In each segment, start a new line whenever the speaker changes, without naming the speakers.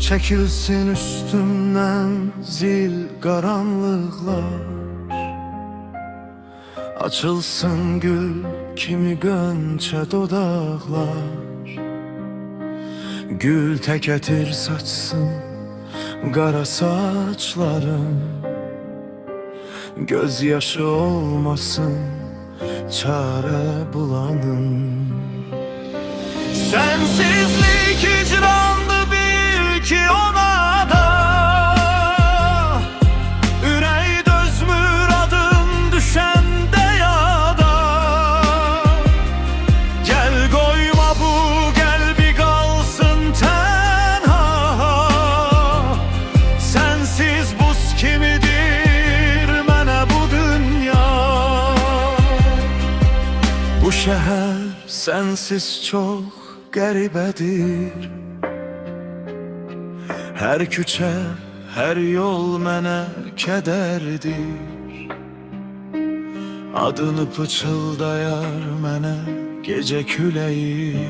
Çekilsin üstümden zil karanlıklar, açılsın gül kimi gönçe dodaklar. Gül tek etir saçsın kara saçların, gözyaşı olmasın çare bulanın. Sensizlik hicrandı bil ki ona da, ürək dözmür adın düşende ya da. Gel koyma bu kalbi kalsın tenha, sensiz buz kimidir mənə bu dünya. Bu şehir sensiz çok qəribədir, her küçə, her yol mənə kədərdir. Adını pıçıldayar mənə gece küləyi.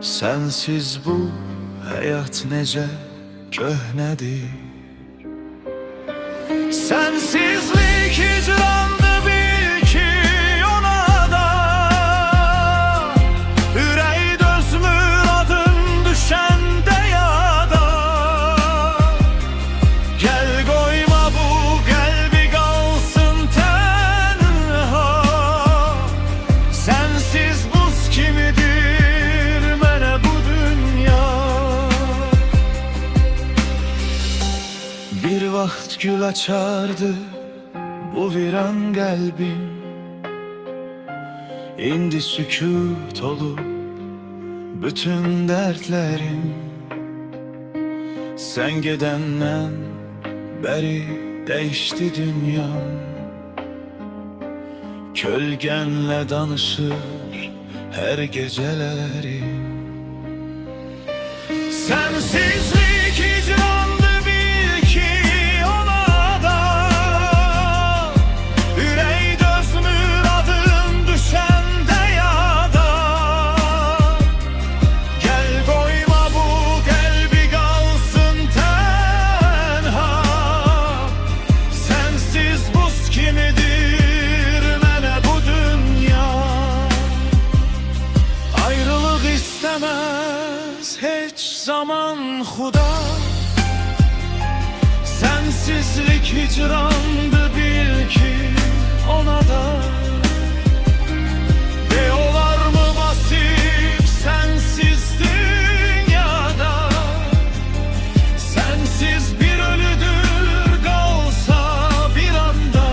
Sensiz bu həyat necə köhnədir. Sensizlik hicrandı bil ki ona da, ürək dözmür adın düşende ya da. Gel koyma bu kalbi kalsın tenha, sensiz buz kimidir mənə bu dünya. Bir vaxt gül açardı bu viran kalbim, indi sükut olup bütün dertlerim. Sen gidenden beri değişti dünyam, kölgenle danışır her geceleri. Sensizlik hicrandı bil ki ona da, ürək dözmür adın düşende ya da. Gel koyma bu kalbi kalsın tenha, sensiz buz kimidir mənə bu dünya. Ayrılık istemez hiç zaman Xuda, sensizlik hicrandı bil ki ona da. De olar mı basip sensiz dünyada, sensiz bir ölüdür kalsa bir anda.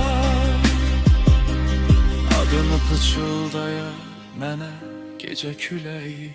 Adını pıçıldayar mənə gece küləyi.